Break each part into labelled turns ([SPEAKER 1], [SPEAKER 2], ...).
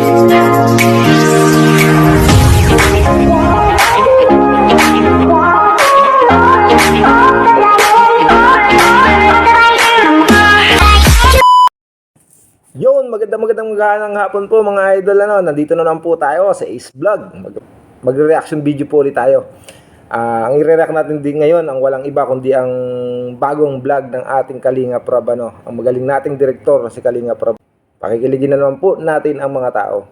[SPEAKER 1] Yun, magandang hapon po mga idol. Nandito na naman po tayo sa Ace Vlog. Magre-reaction video po ulit tayo. Ang i-react natin din ngayon ang walang iba kundi ang bagong vlog ng ating Kalinga Prab, ang magaling nating direktor si Kalinga Prab. Pakikiligin na naman po natin ang mga tao.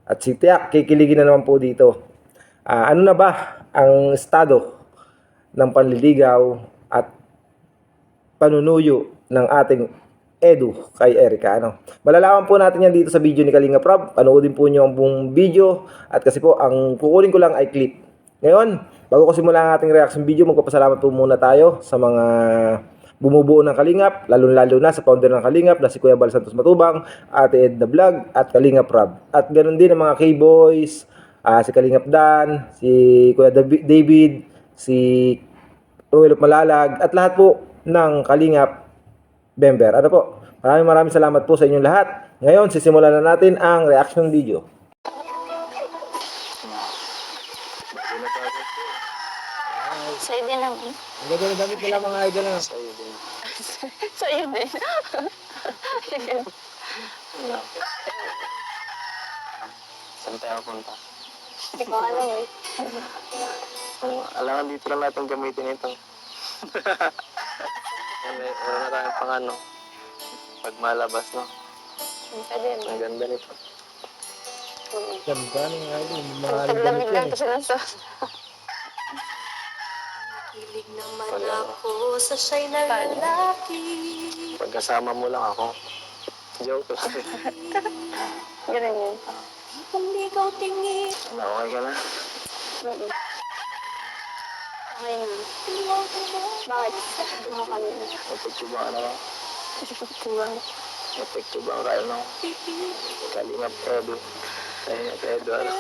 [SPEAKER 1] At si Tiak, kikiligin na naman po dito. Ano na ba ang estado ng panliligaw at panunuyo ng ating Edu kay Erica, Malalaman po natin yan dito sa video ni Kalinga Prab. Panoodin po niyo ang buong video at kasi po ang kukunin ko lang ay clip. Ngayon, bago ko simulan ang ating reaction video, magpapasalamat po muna tayo sa mga bumubuo ng Kalingap, lalo na sa founder ng Kalingap na si Kuya Bal Santos Matubang, Ate Ed the Vlog at Kalinga Prab. At ganoon din ang mga K-Boys, si Kalingap Dan, si Kuya David, si Ruel Malalag at lahat po ng Kalingap member. Maraming salamat po sa inyong lahat. Ngayon, sisimulan na natin ang reaction video.
[SPEAKER 2] Sa'yo din naman.
[SPEAKER 1] Ang ganda na damit nila mga idol na.
[SPEAKER 2] Sa'yo din.
[SPEAKER 3] Saan tayo punta?
[SPEAKER 2] Hindi ko alam eh.
[SPEAKER 3] Alam, dito lang natin gamitin ito. Meron na tayong pang ano, pag malabas, no?
[SPEAKER 2] Pwede rin.
[SPEAKER 3] Ang ganda nito.
[SPEAKER 1] Ganda ng idol. Mga
[SPEAKER 2] Taglamig lang ito sila sa...
[SPEAKER 4] Hilig naman ako sa siya'y nalalaki.
[SPEAKER 3] Pagkasama mo lang ako. Joke lang.
[SPEAKER 2] Ganun yun.
[SPEAKER 4] Kung ikaw tingin,
[SPEAKER 3] Okay ka na?
[SPEAKER 2] Okay na. Bakit? Ano kami?
[SPEAKER 3] Napagtubang ano?
[SPEAKER 2] Diba?
[SPEAKER 3] Napagtubang kayo, no? Kalinga Edu. Kalinga Edu, ano?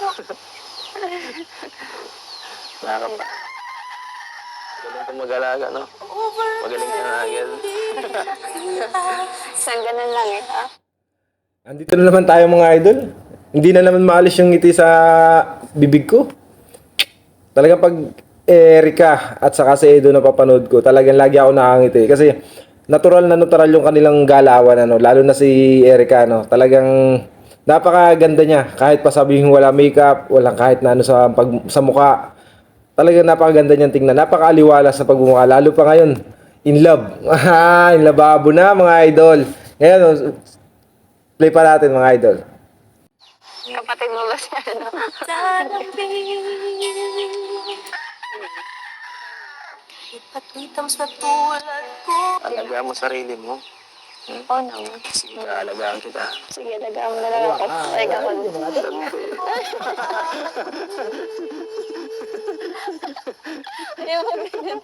[SPEAKER 3] Nakakapa. Magaling kang mag-alaga, no? Magaling kang agad.
[SPEAKER 2] Isang ganun lang eh, ha?
[SPEAKER 1] Andito na naman tayo mga idol. Hindi na naman maalis yung ngiti sa bibig ko. Talagang pag Erica at saka si Edu na papanood ko, talagang lagi ako nakangiti. Kasi natural yung kanilang galawan, lalo na si Erica, Talagang napakaganda niya. Kahit pa sabihin wala makeup, walang kahit na sa mukha. Talagang napakaganda niyang tingnan. Napakaaliwala sa pagbumukha. Lalo pa ngayon, in love. In lababo na mga idol. Ngayon, play pa natin mga idol.
[SPEAKER 2] Kapatid mo ba siya, no?
[SPEAKER 4] kahit patwitams na tulad ko.
[SPEAKER 3] Alagaan mo sarili mo.
[SPEAKER 2] Oo naman.
[SPEAKER 3] Sige, alagaan kita.
[SPEAKER 2] Sige, dagaan mo na lang ako. Ay, kapag. Ayaw mo ganyan.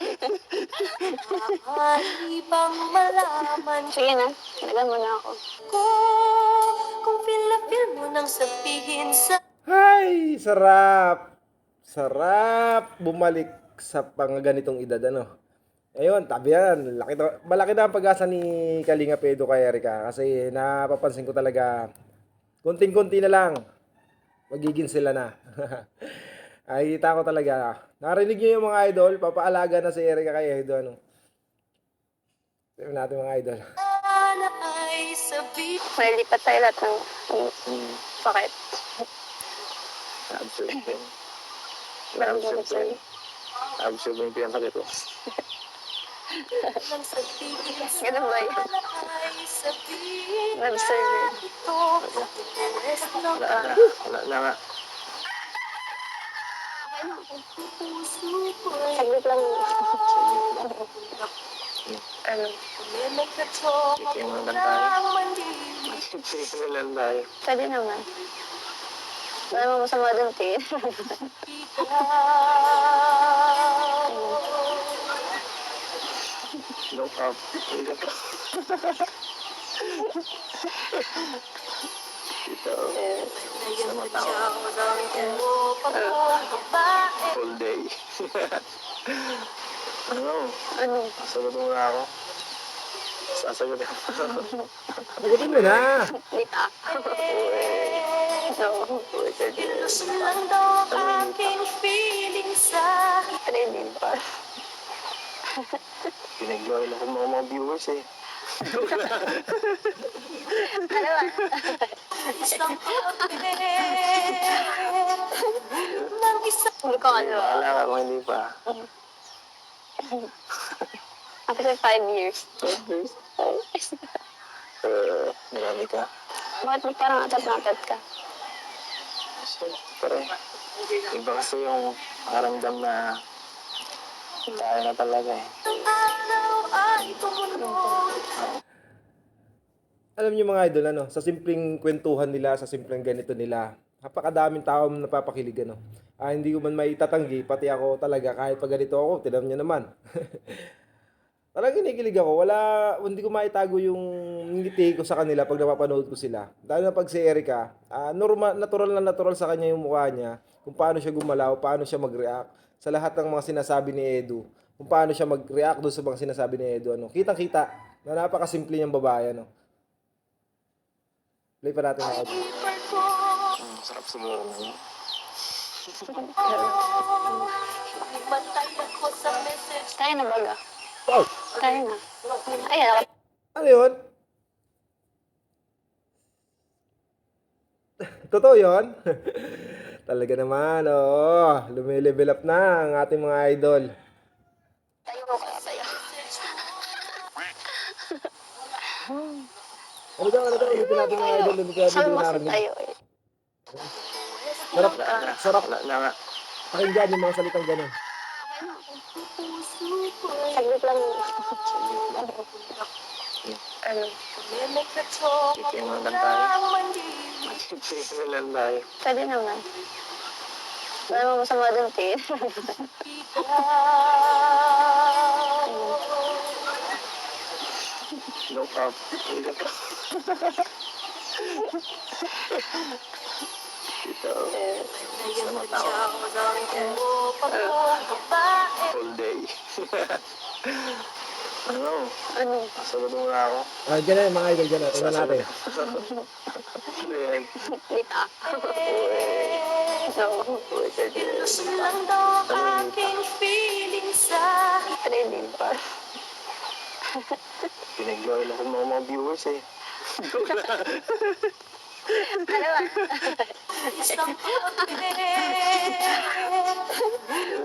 [SPEAKER 4] Ibang malaman
[SPEAKER 2] Sige na, dagaan mo na ako.
[SPEAKER 4] ko kung feel na feel mo nang sabihin sa
[SPEAKER 1] Ay, sarap. Sarap bumalik sa pang ganitong edad, Ayun, tabi yan. Malaki na ang pag-asa ni Kalinga Pedro kay Erica. Kasi napapansin ko talaga, konting-konti na lang, magiging sila na. Nakikita ko talaga. Narinig niyo yung mga idol, papaalaga na si Erica kay Edo, Tignan natin mga idol.
[SPEAKER 4] na ay sabihin.
[SPEAKER 2] May lipat tayo lahat ng pakit.
[SPEAKER 3] Absolutely.
[SPEAKER 2] Maraming gamit sa'yo.
[SPEAKER 3] Absolutely yung pinakakit ko.
[SPEAKER 4] Nang sabihin sa
[SPEAKER 2] Ganun ba yun?
[SPEAKER 4] ay sabihin
[SPEAKER 2] Nag-serve.
[SPEAKER 4] ito. Yes, no,
[SPEAKER 3] Wala na nga.
[SPEAKER 4] puso ko'y
[SPEAKER 2] Saglit lang. Ano?
[SPEAKER 4] umilag na to.
[SPEAKER 3] Chicken mo lang tayo.
[SPEAKER 4] Ang mandili.
[SPEAKER 3] Chicken lang tayo.
[SPEAKER 2] Pwede naman. Wala mo masama dun, tingin.
[SPEAKER 3] Look up. Ito.
[SPEAKER 4] Ngayon na siyaw ng umupag kong babae.
[SPEAKER 3] Full day. Ano?
[SPEAKER 2] Ano?
[SPEAKER 3] Sasagot mo na ako. Sasagot ako.
[SPEAKER 1] Sagutin mo na.
[SPEAKER 2] Dita. Oo.
[SPEAKER 3] Wicked.
[SPEAKER 4] Ilusyon lang daw ang aking feeling sa
[SPEAKER 2] Trending pa.
[SPEAKER 3] Pinag-join ako mga viewers eh.
[SPEAKER 2] Ano ba?
[SPEAKER 4] isang pagpili ng isang
[SPEAKER 2] Hindi ko ano.
[SPEAKER 3] Bahala ka kung hindi pa.
[SPEAKER 2] After 5 years.
[SPEAKER 3] Marami ka.
[SPEAKER 2] Bakit parang atat-atat ka?
[SPEAKER 3] Siyempre. Iba kasi yung karamdam na tayo na talaga eh.
[SPEAKER 4] araw ay tumunod.
[SPEAKER 1] Alam niyo mga idol, ano, sa simpleng kwentuhan nila, sa simpleng ganito nila, napakadaming tao na napapakilig, ano. Hindi ko man maitatanggi, pati ako talaga, kahit pag ganito ako, tinam niyo naman. Talagang kinikilig ako. Hindi ko maitago yung ngiti ko sa kanila pag napapanood ko sila. Dahil na pag si Erica, natural na natural sa kanya yung mukha niya, kung paano siya gumalaw, paano siya mag-react sa lahat ng mga sinasabi ni Edu, kung paano siya mag-react doon sa mga sinasabi ni Edu, ano. Kitang-kita na napakasimple niyang babae, ano. Play pa natin mga idol.
[SPEAKER 3] Sarap siguro na.
[SPEAKER 4] Bantay ako sa message.
[SPEAKER 2] Tayo na baga.
[SPEAKER 1] Wow!
[SPEAKER 2] Tayo na. Ayan,
[SPEAKER 1] Ano yun? Totoo yun? Talaga naman, oo. Lumilevel up na ang ating mga idol.
[SPEAKER 2] tayo ko sa'yo.
[SPEAKER 1] Ano daw? Ulitin natin mga idol. Hindi ko
[SPEAKER 2] Sabi mo kasi
[SPEAKER 1] narinig.
[SPEAKER 2] tayo eh.
[SPEAKER 1] Sarap, sarap
[SPEAKER 3] Wala na nga.
[SPEAKER 1] pakinggan yung mga salitang ganun.
[SPEAKER 2] Saglit lang. Ano?
[SPEAKER 3] Chicken mo lang tayo. Chicken mo lang tayo.
[SPEAKER 2] Pwede naman. Wala mo masama dun, Tin.
[SPEAKER 3] Look up. Ito. All day. Ano?
[SPEAKER 2] Ano?
[SPEAKER 3] Sagot mo na ako.
[SPEAKER 1] Ganun mga idol, ganun. Tingnan natin.
[SPEAKER 3] Ayan.
[SPEAKER 2] Dita. No.
[SPEAKER 3] Wicked.
[SPEAKER 4] Ilusyon lang daw ang aking feeling sa
[SPEAKER 2] Trending pa.
[SPEAKER 3] Pinag-join ako mga viewers eh.
[SPEAKER 2] Ano ba?
[SPEAKER 4] isang pagpili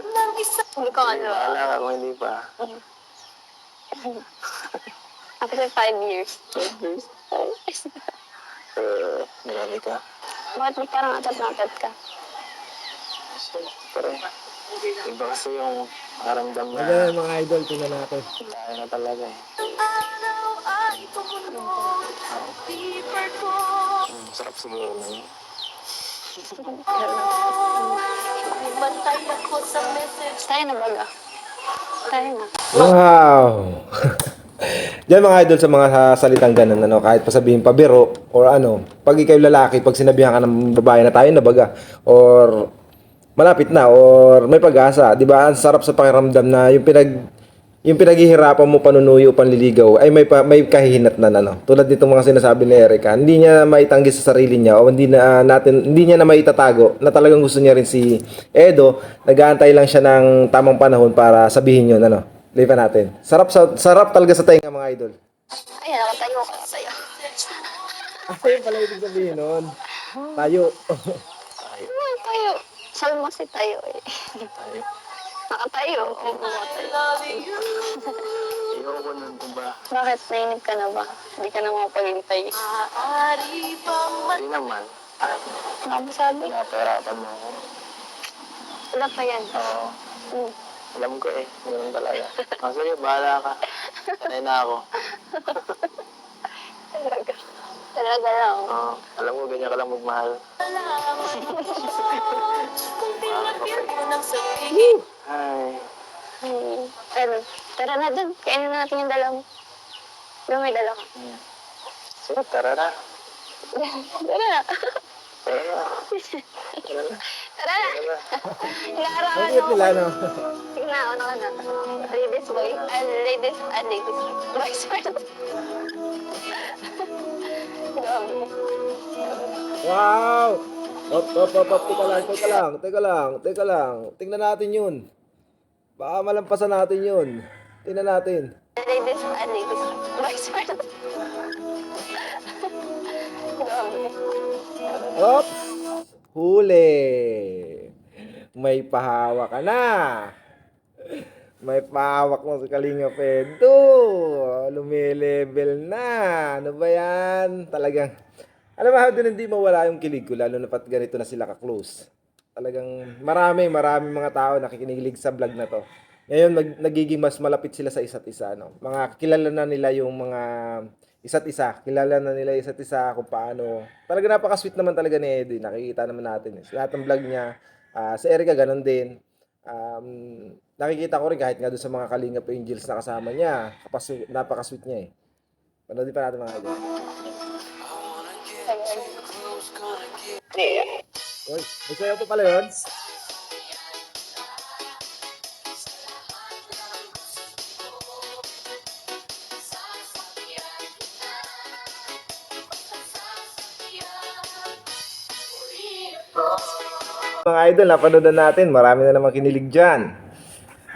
[SPEAKER 4] ng isang
[SPEAKER 2] Hindi ko ano.
[SPEAKER 3] Bahala ka kung hindi pa.
[SPEAKER 2] After 5 years.
[SPEAKER 3] Marami ka.
[SPEAKER 2] Bakit parang atat-atat ka?
[SPEAKER 3] Siyempre. Iba kasi yung karamdam na
[SPEAKER 1] Ganun mga idol, tingnan natin.
[SPEAKER 3] tayo na talaga eh.
[SPEAKER 4] araw ay tumunod. Deeper ko.
[SPEAKER 3] Sarap siguro na.
[SPEAKER 4] Bantay ako sa message.
[SPEAKER 2] Tayo na baga. Tayo na.
[SPEAKER 1] Wow! Diyan mga idol sa mga salitang ganun, ano, kahit pa sabihin pa biro or ano, pag ikaw lalaki, pag sinabihan ka ng babae na tayo na baga or malapit na or may pag-asa, 'di ba? Ang sarap sa pakiramdam na yung pinaghihirapan mo panunuyo, panliligaw ay may kahihinat na ano. Tulad nitong mga sinasabi ni Erica, hindi niya maitanggi sa sarili niya o hindi niya na maitatago na talagang gusto niya rin si Edo. Nag-aantay lang siya ng tamang panahon para sabihin 'yon, ano. Play pa natin. Sarap talaga sa tenga mga idol.
[SPEAKER 2] Ayan, nakatayo ko sa'yo.
[SPEAKER 1] Ayun pala ibig sabihin nun. Tayo.
[SPEAKER 2] Tayo. Sabi mo kasi tayo eh.
[SPEAKER 3] Tayo.
[SPEAKER 2] Nakatayo. Oo, nakatayo.
[SPEAKER 3] Ayoko nun kung ba.
[SPEAKER 2] Bakit? Nainig ka na ba? Hindi ka na makapaghintay.
[SPEAKER 4] Maaari bang
[SPEAKER 3] Hindi naman.
[SPEAKER 2] Ano sabi?
[SPEAKER 3] Pinapahirapan mo ako.
[SPEAKER 2] Wala pa yan.
[SPEAKER 3] Oo.
[SPEAKER 2] Hmm.
[SPEAKER 3] Alam ko eh. Ganun talaga. Sige, bahala ka. Sanay na ako.
[SPEAKER 2] Talaga. Talaga lang.
[SPEAKER 3] Oo. Alam ko, ganyan ka lang magmahal.
[SPEAKER 4] kung pinapil mo ng sabihin?
[SPEAKER 3] Ay.
[SPEAKER 2] Pero, tara na dun. Kainin na natin yung dala mo. Doon may dala ka.
[SPEAKER 3] Sige, tara na.
[SPEAKER 2] Tara na.
[SPEAKER 3] Tara na. Tara na.
[SPEAKER 2] Tara na.
[SPEAKER 3] Tara na.
[SPEAKER 2] Inaarawan
[SPEAKER 1] Ang cute nila, no?
[SPEAKER 2] Sige na, ano ka na. Ladies boy. Ladies boys first. Grabe.
[SPEAKER 1] Wow! Teka lang. Tingnan natin yun. Baka malampasan natin yun. Tingnan natin.
[SPEAKER 2] Ladies, vice versa. Grabe.
[SPEAKER 1] Oops! Huli! May pahawa ka na! May pahawak mo si Kalinga Pedo! Lumilevel na! Ano ba yan? Talagang, alam mo, doon hindi mawala yung kilig ko, lalo na pat ganito na sila ka-close. Talagang maraming mga tao nakikinig sa vlog na to. Ngayon, nagiging mas malapit sila sa isa't isa. No? Mga kilala na nila yung mga isa't isa. Kilala na nila isa't isa kung paano. Talaga napaka-sweet naman talaga ni Eddie. Nakikita naman natin. Lahat ng vlog niya. Sa Erica, ganun din. Nakikita ko rin kahit nga doon sa mga Kalingap Angels na kasama niya. Napaka-sweet niya eh. Panoodin pa natin mga idol. Uy, may sayaw pa pala yun? Mga idol, napanood na natin. Marami na naman kinilig dyan.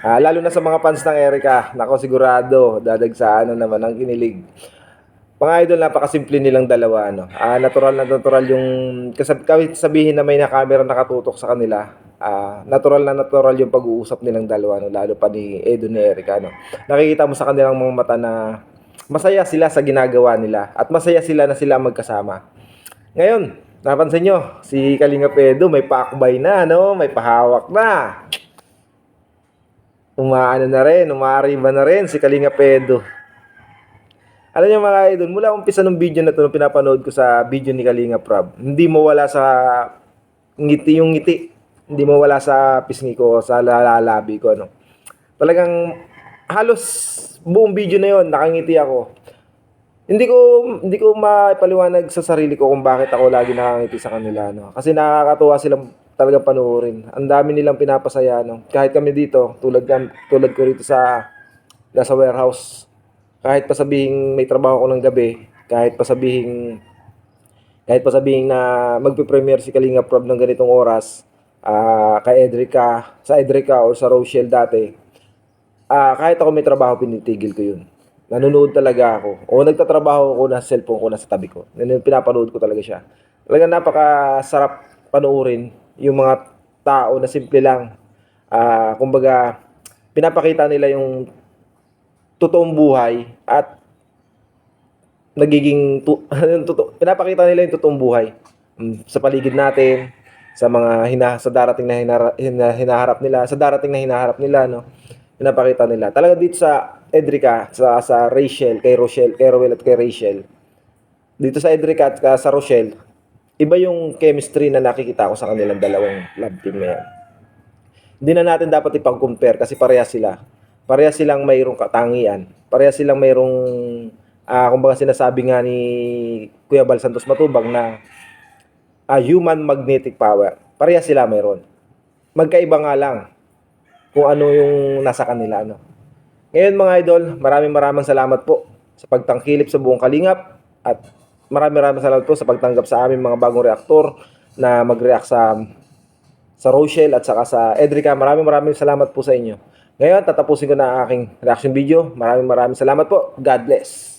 [SPEAKER 1] Lalo na sa mga fans ng Erica. Nako, sigurado, dadagsaan naman ang kinilig. Mga idol, napakasimple nilang dalawa. No? Natural na natural yung... Kahit sabihin na may na-camera nakatutok sa kanila, natural na natural yung pag-uusap nilang dalawa. No? Lalo pa ni Edo ni Erica. No? Nakikita mo sa kanilang mga mata na masaya sila sa ginagawa nila. At masaya sila na sila magkasama. Ngayon, napansin nyo, si Kalinga Pedo may paakbay na, no? May pahawak na. Umaariba na rin si Kalinga Pedo. Alam niyo mga idol, mula umpisa ng video na ito, nung pinapanood ko sa video ni Kalinga Prab, hindi mawala sa yung ngiti. Hindi mawala sa pisngi ko, sa lalabi ko, no? Talagang halos buong video na yon nakangiti ako. Hindi ko maipaliwanag sa sarili ko kung bakit ako lagi nakangiti sa kanila, no. Kasi nakakatuwa silang talagang panoorin. Ang dami nilang pinapasaya, no. Kahit kami dito, tulad ko rito sa nasa warehouse. Kahit pa sabihing may trabaho ko ng gabi, kahit pa sabihing na magpe-premiere si Kalinga Prab ng ganitong oras, kay Edrica, sa Edrica o sa Rochelle dati. Kahit ako may trabaho, pinitigil ko 'yun. Nanonood talaga ako. O nagtatrabaho ako na cellphone ko nasa tabi ko. Pinapanood ko talaga siya. Talagang napakasarap panoorin yung mga tao na simple lang. Kumbaga, pinapakita nila yung totoong buhay at nagiging pinapakita nila yung totoong buhay sa paligid natin, sa mga sa darating na hinaharap nila, no. Pinapakita nila. Talaga dito sa Edrica, sa Rachel, kay Rowell at kay Rachel. Dito sa Edrica at sa Rochelle, iba yung chemistry na nakikita ko sa kanilang dalawang love team na yan. Hindi na natin dapat ipag-compare kasi parehas sila. Parehas silang mayroong katangian. Parehas silang mayroong, kumbaga sinasabi nga ni Kuya Bal Santos Matubang na human magnetic power. Parehas sila mayroon. Magkaiba nga lang kung ano yung nasa kanila. Ano. Ngayon mga idol, maraming salamat po sa pagtangkilip sa buong Kalingap at maraming salamat po sa pagtanggap sa aming mga bagong reaktor na mag-react sa Rochelle at saka sa Edrica. Maraming salamat po sa inyo. Ngayon, tatapusin ko na ang aking reaction video. Maraming salamat po. God bless.